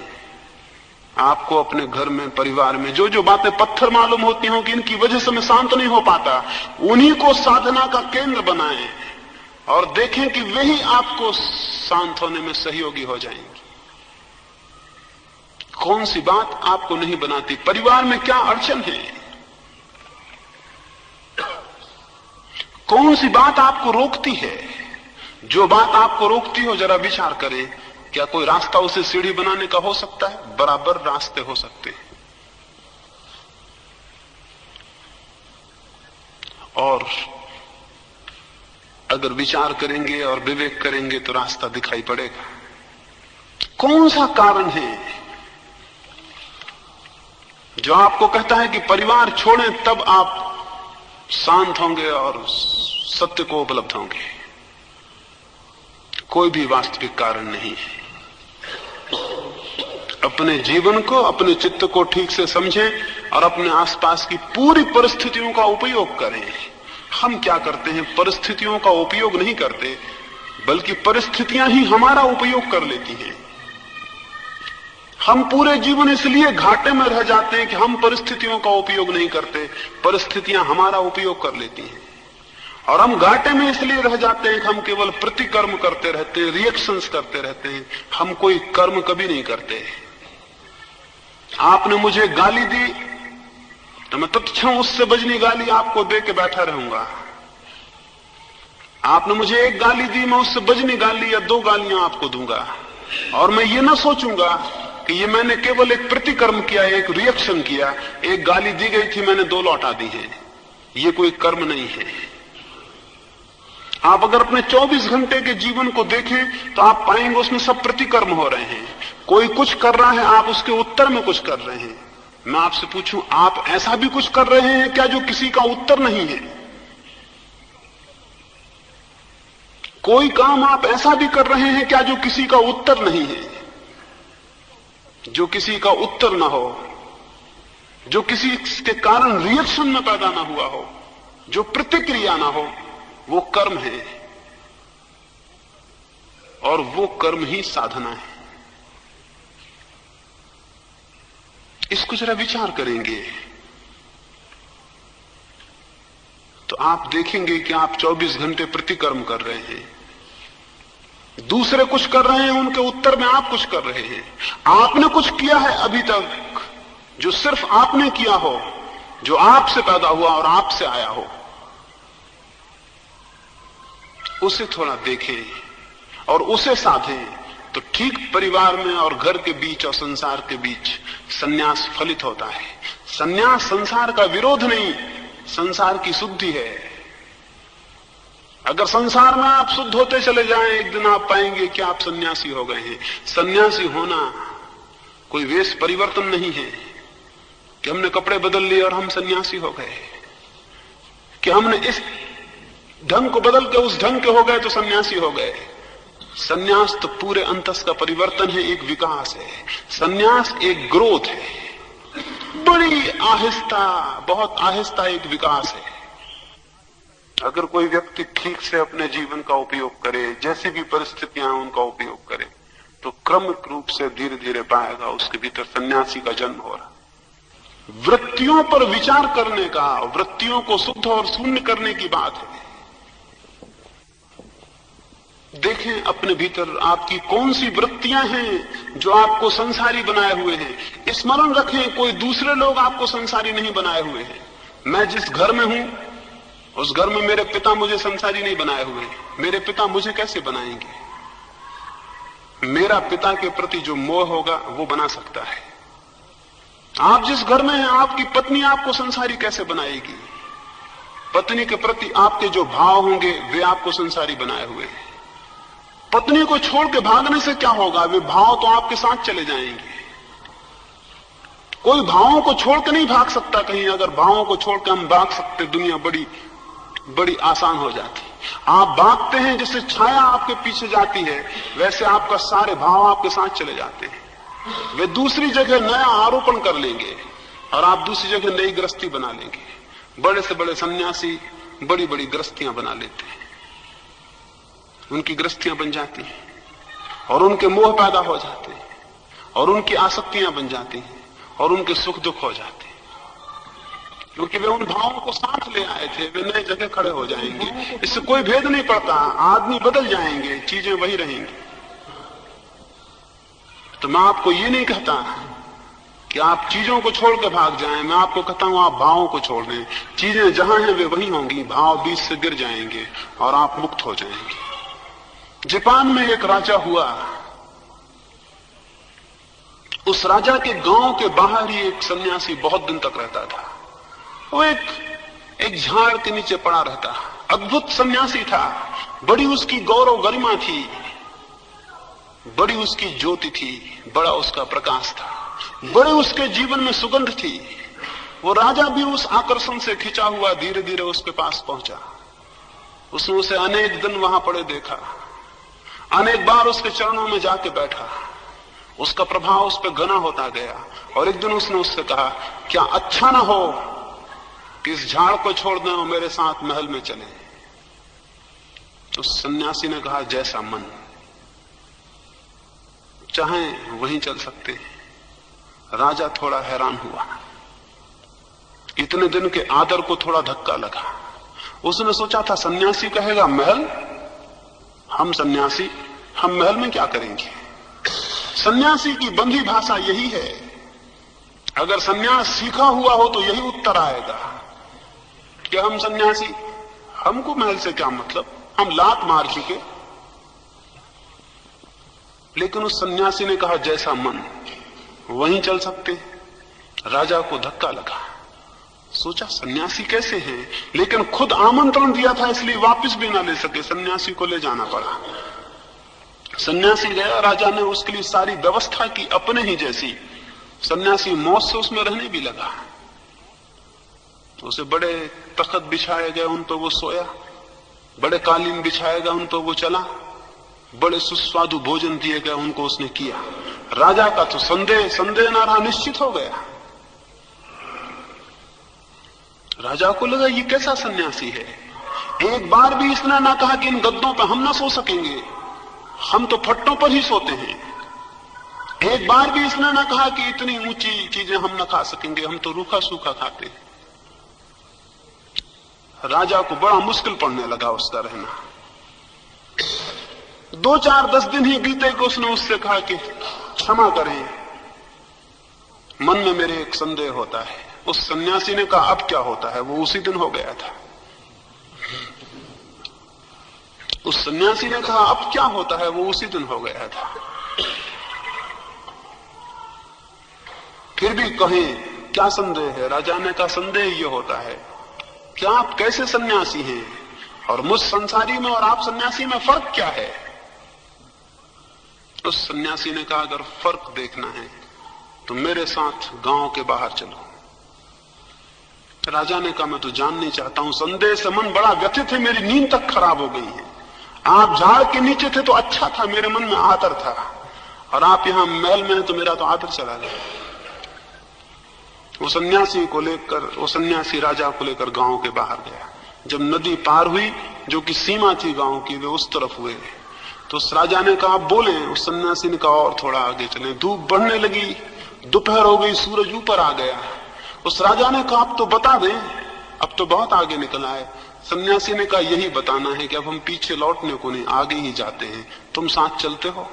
A: आपको अपने घर में, परिवार में जो जो बातें पत्थर मालूम होती हों कि इनकी वजह से मैं शांत नहीं हो पाता, उन्हीं को साधना का केंद्र बनाएं और देखें कि वही आपको शांत होने में सहयोगी हो जाएंगी। कौन सी बात आपको नहीं बनाती? परिवार में क्या अड़चन है? कौन सी बात आपको रोकती है? जो बात आपको रोकती हो जरा विचार करें। क्या कोई रास्ता उसे सीढ़ी बनाने का हो सकता है? बराबर रास्ते हो सकते हैं। और अगर विचार करेंगे और विवेक करेंगे तो रास्ता दिखाई पड़ेगा। कौन सा कारण है जो आपको कहता है कि परिवार छोड़ें तब आप शांत होंगे और सत्य को उपलब्ध होंगे? कोई भी वास्तविक कारण नहीं है। अपने जीवन को, अपने चित्त को ठीक से समझें और अपने आसपास की पूरी परिस्थितियों का उपयोग करें। हम क्या करते हैं? परिस्थितियों का उपयोग नहीं करते, बल्कि परिस्थितियां ही हमारा उपयोग कर लेती हैं। हम पूरे जीवन इसलिए घाटे में रह जाते हैं कि हम परिस्थितियों का उपयोग नहीं करते, परिस्थितियां हमारा उपयोग कर लेती हैं। और हम घाटे में इसलिए रह जाते हैं कि हम केवल प्रतिकर्म करते रहते हैं, रिएक्शंस करते रहते हैं, हम कोई कर्म कभी नहीं करते। आपने मुझे गाली दी तो मैं तत्क्षण उससे बजनी गाली आपको दे के बैठा रहूंगा। आपने मुझे एक गाली दी, मैं उससे बजनी गाली या 2 गालियां आपको दूंगा, और मैं ये ना सोचूंगा कि ये मैंने केवल एक प्रतिकर्म किया, एक रिएक्शन किया। एक गाली दी गई थी, मैंने 2 लौटा दी है। ये कोई कर्म नहीं है। आप अगर अपने 24 घंटे के जीवन को देखें तो आप पाएंगे उसमें सब प्रतिकर्म हो रहे हैं। कोई कुछ कर रहा है, आप उसके उत्तर में कुछ कर रहे हैं। मैं आपसे पूछूं, आप ऐसा भी कुछ कर रहे हैं क्या जो किसी का उत्तर नहीं है? कोई काम आप ऐसा भी कर रहे हैं क्या जो किसी का उत्तर नहीं है? जो किसी का उत्तर ना हो, जो किसी के कारण रिएक्शन में पैदा ना हुआ हो, जो प्रतिक्रिया ना हो, वो कर्म है। और वो कर्म ही साधना है। इसको जरा विचार करेंगे तो आप देखेंगे कि आप 24 घंटे प्रतिकर्म कर रहे हैं। दूसरे कुछ कर रहे हैं, उनके उत्तर में आप कुछ कर रहे हैं। आपने कुछ किया है अभी तक जो सिर्फ आपने किया हो, जो आपसे पैदा हुआ और आपसे आया हो, उसे थोड़ा देखें और उसे साधें तो ठीक परिवार में और घर के बीच और संसार के बीच सन्यास फलित होता है। सन्यास संसार का विरोध नहीं, संसार की शुद्धि है। अगर संसार में आप शुद्ध होते चले जाएं, एक दिन आप पाएंगे कि आप सन्यासी हो गए हैं। सन्यासी होना कोई वेश परिवर्तन नहीं है कि हमने कपड़े बदल लिए और हम सन्यासी हो गए, कि हमने इस ढंग को बदल के उस ढंग के हो गए तो सन्यासी हो गए। सन्यास तो पूरे अंतस का परिवर्तन है, एक विकास है। सन्यास एक ग्रोथ है, बड़ी आहिस्ता, बहुत आहिस्ता एक विकास है। अगर कोई व्यक्ति ठीक से अपने जीवन का उपयोग करे, जैसी भी परिस्थितियां उनका उपयोग करे, तो क्रमिक रूप से धीरे धीरे पाएगा उसके भीतर सन्यासी का जन्म हो रहा। वृत्तियों पर विचार करने का, वृत्तियों को शुद्ध और शून्य करने की बात है। देखें अपने भीतर आपकी कौन सी वृत्तियां हैं जो आपको संसारी बनाए हुए हैं। स्मरण रखें, कोई दूसरे लोग आपको संसारी नहीं बनाए हुए हैं। मैं जिस घर में हूं उस घर में मेरे पिता मुझे संसारी नहीं बनाए हुए हैं। मेरे पिता मुझे कैसे बनाएंगे? मेरा पिता के प्रति जो मोह होगा वो बना सकता है। आप जिस घर में हैं, आपकी पत्नी आपको संसारी कैसे बनाएगी? पत्नी के प्रति आपके जो भाव होंगे वे आपको संसारी बनाए हुए हैं। पत्नी को छोड़ के भागने से क्या होगा? वे भाव तो आपके साथ चले जाएंगे। कोई भावों को छोड़ के नहीं भाग सकता कहीं। अगर भावों को छोड़ के हम भाग सकते, दुनिया बड़ी बड़ी आसान हो जाती। आप भागते हैं, जैसे छाया आपके पीछे जाती है, वैसे आपका सारे भाव आपके साथ चले जाते हैं। वे दूसरी जगह नया आरोपण कर लेंगे और आप दूसरी जगह नई गृहस्थी बना लेंगे। बड़े से बड़े सन्यासी बड़ी बड़ी गृहस्थियां बना लेते हैं, उनकी गृहस्थियां बन जाती हैं और उनके मोह पैदा हो जाते हैं और उनकी आसक्तियां बन जाती हैं और उनके सुख दुख हो जाते हैं, क्योंकि वे उन भावों को साथ ले आए थे। वे नई जगह खड़े हो जाएंगे। इससे कोई भेद नहीं पड़ता, आदमी बदल जाएंगे, चीजें वही रहेंगी। तो मैं आपको ये नहीं कहता कि आप चीजों को छोड़ के भाग जाएं, मैं आपको कहता हूं आप भावों को छोड़ दें। चीजें जहां हैं वे वहीं होंगी, भाव बीच से गिर जाएंगे और आप मुक्त हो जाएंगे। जापान में एक राजा हुआ। उस राजा के गांव के बाहर ही एक सन्यासी बहुत दिन तक रहता था। वो एक झाड़ के नीचे पड़ा रहता। अद्भुत सन्यासी था। बड़ी उसकी गौरव गरिमा थी, बड़ी उसकी ज्योति थी, बड़ा उसका प्रकाश था, बड़े उसके जीवन में सुगंध थी। वो राजा भी उस आकर्षण से खिंचा हुआ धीरे धीरे उसके पास पहुंचा। उसने उसे अनेक दिन वहां पड़े देखा, अनेक बार उसके चरणों में जाके बैठा। उसका प्रभाव उस पर घना होता गया और एक दिन उसने उससे कहा, क्या अच्छा ना हो कि इस झाड़ को छोड़ दें और मेरे साथ महल में चले? तो सन्यासी ने कहा, जैसा मन चाहे वहीं चल सकते हैं। राजा थोड़ा हैरान हुआ, इतने दिन के आदर को थोड़ा धक्का लगा। उसने सोचा था सन्यासी कहेगा महल, हम सन्यासी, हम महल में क्या करेंगे? सन्यासी की बंधी भाषा यही है। अगर सन्यास सीखा हुआ हो तो यही उत्तर आएगा कि हम सन्यासी, हमको महल से क्या मतलब, हम लात मार चुके। लेकिन उस सन्यासी ने कहा, जैसा मन वहीं चल सकते। राजा को धक्का लगा, सोचा सन्यासी कैसे हैं, लेकिन खुद आमंत्रण दिया था इसलिए वापस भी ना ले सके, सन्यासी को ले जाना पड़ा। सन्यासी गया, राजा ने उसके लिए सारी व्यवस्था की अपने ही जैसी। सन्यासी मौत से उसमें रहने भी लगा। उसे बड़े तख्त बिछाए गए, उन पर वो सोया, बड़े कालीन बिछाए गए, उन पर वो चला, बड़े सुस्वादु भोजन दिए गए, उनको उसने किया। राजा का तो संदेह ना रहा, निश्चित हो गया। राजा को लगा ये कैसा सन्यासी है, एक बार भी इसने ना कहा कि इन गद्दों पर हम ना सो सकेंगे, हम तो फट्टों पर ही सोते हैं। एक बार भी इसने ना कहा कि इतनी ऊंची चीजें हम ना खा सकेंगे, हम तो रूखा सूखा खाते हैं। राजा को बड़ा मुश्किल पड़ने लगा उसका रहना। 2-4-10 दिन ही बीते कि उसने उससे कहा कि क्षमा करें, मन में मेरे एक संदेह होता है। उस सन्यासी ने कहा, अब क्या होता है? वो उसी दिन हो गया था। उस सन्यासी ने कहा, अब क्या होता है? वो उसी दिन हो गया था। फिर भी कहें क्या संदेह है? राजा ने कहा, संदेह ये होता है कि आप कैसे सन्यासी हैं और मुझ संसारी में और आप सन्यासी में फर्क क्या है? उस सन्यासी ने कहा, अगर फर्क देखना है तो मेरे साथ गांव के बाहर चलो। राजा ने कहा, मैं तो जानना चाहता हूं। संदेह से मन बड़ा व्यथित है, मेरी नींद तक खराब हो गई है। आप झाड़ के नीचे थे तो अच्छा था, मेरे मन में आदर था, और आप यहां महल में हैं तो मेरा तो आदर चला गया। वो सन्यासी राजा को लेकर गांव के बाहर गया। जब नदी पार हुई, जो कि सीमा थी गांव की, वे उस तरफ हुए तो उस राजा ने कहा, बोले। उस सन्यासी ने कहा, और थोड़ा आगे चले। धूप बढ़ने लगी, दोपहर हो गई, सूरज ऊपर आ गया। उस राजा ने कहा, अब तो बता दें, अब तो बहुत आगे निकल आए। सन्यासी ने कहा, यही बताना है कि अब हम पीछे लौटने को नहीं, आगे ही जाते हैं, तुम साथ चलते हो?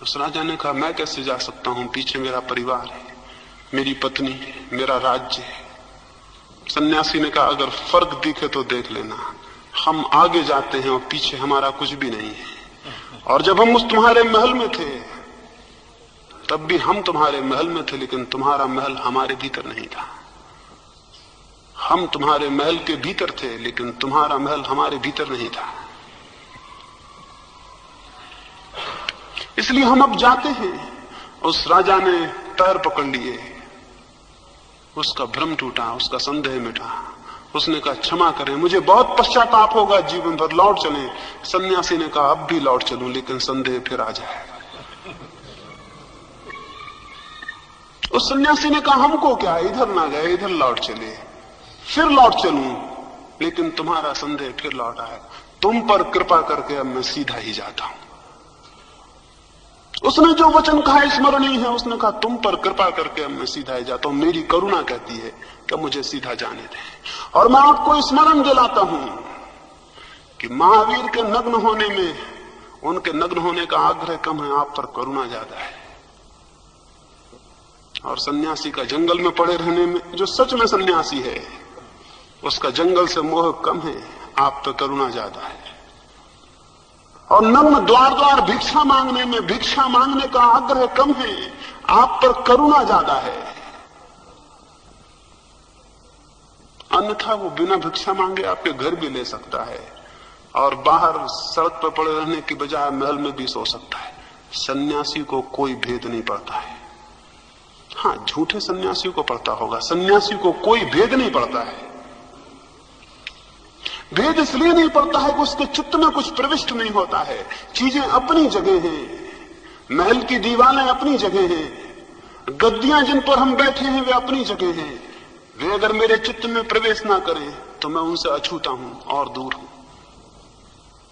A: उस राजा ने कहा, मैं कैसे जा सकता हूं, पीछे मेरा परिवार है, मेरी पत्नी है, मेरा राज्य है। सन्यासी ने कहा, अगर फर्क दिखे तो देख लेना, हम आगे जाते हैं और पीछे हमारा कुछ भी नहीं है। और जब हम उस तुम्हारे महल में थे तब भी हम तुम्हारे महल में थे, लेकिन तुम्हारा महल हमारे भीतर नहीं था। हम तुम्हारे महल के भीतर थे, लेकिन तुम्हारा महल हमारे भीतर नहीं था। इसलिए हम अब जाते हैं। उस राजा ने पैर पकड़ लिए, उसका भ्रम टूटा, उसका संदेह मिटा। उसने कहा क्षमा करें, मुझे बहुत पश्चाताप होगा, जीवन भर लौट चलें। सन्यासी ने कहा अब भी लौट चलूं, लेकिन संदेह फिर आ जाएगा। उस सन्यासी ने कहा हमको क्या, इधर ना गए, इधर लौट चले, फिर लौट चलूं, लेकिन तुम्हारा संदेह फिर लौट आएगा। तुम पर कृपा करके अब मैं सीधा ही जाता हूं। उसने जो वचन कहा स्मरणीय है। उसने कहा तुम पर कृपा करके अब मैं सीधा ही जाता हूं, मेरी करुणा कहती है कि मुझे सीधा जाने दें। और मैं आपको स्मरण दिलाता हूं कि महावीर के नग्न होने में उनके नग्न होने का आग्रह कम है, आप पर करुणा ज्यादा है। और सन्यासी का जंगल में पड़े रहने में, जो सच में सन्यासी है, उसका जंगल से मोह कम है, आप पर करुणा ज्यादा है। और नग्न द्वार द्वार भिक्षा मांगने में भिक्षा मांगने का आग्रह कम है, आप पर करुणा ज्यादा है। अन्यथा वो बिना भिक्षा मांगे आपके घर भी ले सकता है और बाहर सड़क पर पड़े रहने की बजाय महल में भी सो सकता है। सन्यासी को कोई भेद नहीं पड़ता है। हाँ, झूठे सन्यासी को पड़ता होगा, सन्यासी को कोई भेद नहीं पड़ता है। भेद इसलिए नहीं पड़ता है कि उसके चित्त में कुछ प्रविष्ट नहीं होता है। चीजें अपनी जगह हैं, महल की दीवारें अपनी जगह हैं, गद्दियां जिन पर हम बैठे हैं वे अपनी जगह हैं। वे अगर मेरे चित्त में प्रवेश ना करें तो मैं उनसे अछूता हूं और दूर हूं।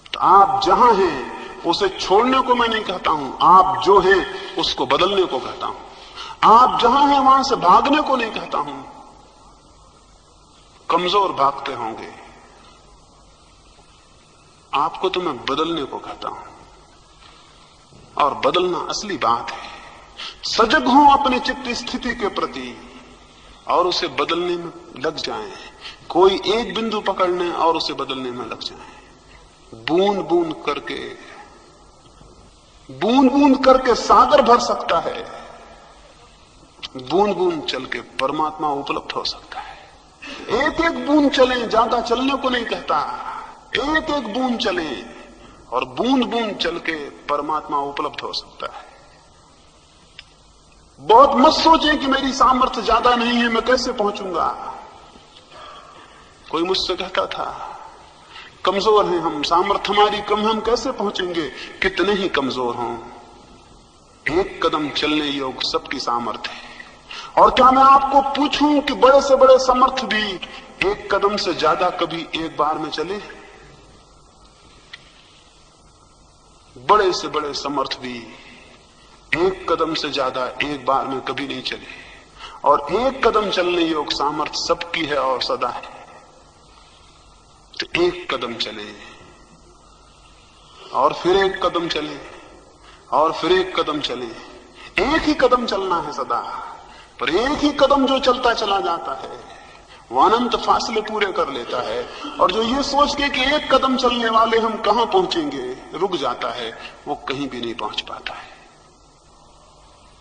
A: तो आप जहां हैं उसे छोड़ने को मैं नहीं कहता हूं, आप जो हैं उसको बदलने को कहता हूं। आप जहां हैं वहां से भागने को नहीं कहता हूं। कमजोर भागते होंगे, आपको तो मैं बदलने को कहता हूं। और बदलना असली बात है। सजग हो अपने चित्त स्थिति के प्रति और उसे बदलने में लग जाएं। कोई एक बिंदु पकड़ने और उसे बदलने में लग जाएं। बूंद बूंद करके सागर भर सकता है। बूंद बूंद चल के परमात्मा उपलब्ध हो सकता है। एक एक बूंद चलें, ज्यादा चलने को नहीं कहता। एक एक बूंद चलें और बूंद बूंद चल के परमात्मा उपलब्ध हो सकता है। बहुत मत सोचें कि मेरी सामर्थ्य ज्यादा नहीं है, मैं कैसे पहुंचूंगा। कोई मुझसे कहता था कमजोर हैं हम, सामर्थ्य हमारी कम है, हम कैसे पहुंचेंगे। कितने ही कमजोर हों, एक कदम चलने योग सबकी सामर्थ्य है। और क्या मैं आपको पूछूं कि बड़े से बड़े समर्थ भी एक कदम से ज्यादा कभी एक बार में चले। बड़े से बड़े समर्थ भी एक कदम से ज्यादा एक बार में कभी नहीं चले। और एक कदम चलने योग सामर्थ्य सबकी है और सदा है। तो एक कदम चले और फिर एक कदम चले और फिर एक कदम चले। एक ही कदम चलना है सदा, पर एक ही कदम जो चलता चला जाता है वो अनंत फासले पूरे कर लेता है। और जो ये सोच के कि एक कदम चलने वाले हम कहां पहुंचेंगे रुक जाता है, वो कहीं भी नहीं पहुंच पाता है।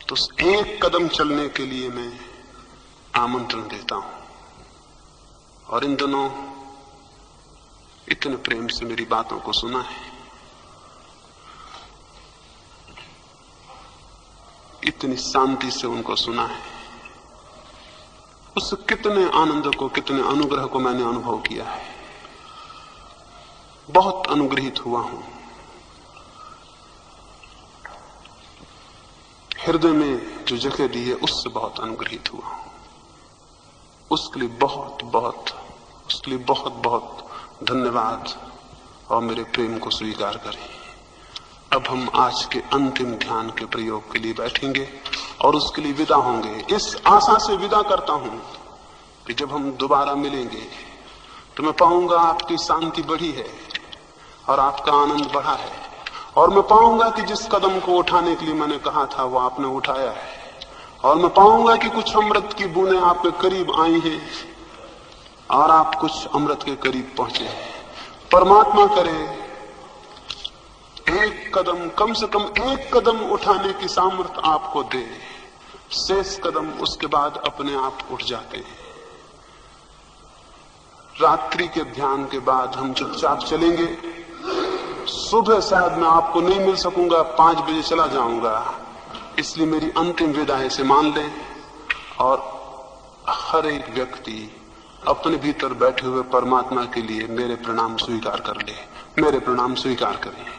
A: तो उस एक कदम चलने के लिए मैं आमंत्रण देता हूं। और इन दिनों इतने प्रेम से मेरी बातों को सुना है, इतनी शांति से उनको सुना है, उस कितने आनंद को, कितने अनुग्रह को मैंने अनुभव किया है। बहुत अनुग्रहित हुआ हूं। हृदय में जो जगह दी है उससे बहुत अनुग्रहित हुआ हूं। उसके लिए बहुत बहुत धन्यवाद और मेरे प्रेम को स्वीकार करें। अब हम आज के अंतिम ध्यान के प्रयोग के लिए बैठेंगे और उसके लिए विदा होंगे। इस आशा से विदा करता हूं कि जब हम दोबारा मिलेंगे तो मैं पाऊंगा आपकी शांति बढ़ी है और आपका आनंद बढ़ा है। और मैं पाऊंगा कि जिस कदम को उठाने के लिए मैंने कहा था वो आपने उठाया है। और मैं पाऊंगा कि कुछ अमृत की बूंदें आपके करीब आई हैं और आप कुछ अमृत के करीब पहुंचे हैं। परमात्मा करे एक कदम, कम से कम एक कदम उठाने की सामर्थ्य आपको दे। शेष कदम उसके बाद अपने आप उठ जाते हैं। रात्रि के ध्यान के बाद हम चुपचाप चलेंगे, सुबह शायद मैं आपको नहीं मिल सकूंगा, 5 बजे चला जाऊंगा, इसलिए मेरी अंतिम विदा इसे मान लें। और हर एक व्यक्ति अपने भीतर बैठे हुए परमात्मा के लिए मेरे प्रणाम स्वीकार कर ले, मेरे प्रणाम स्वीकार करें।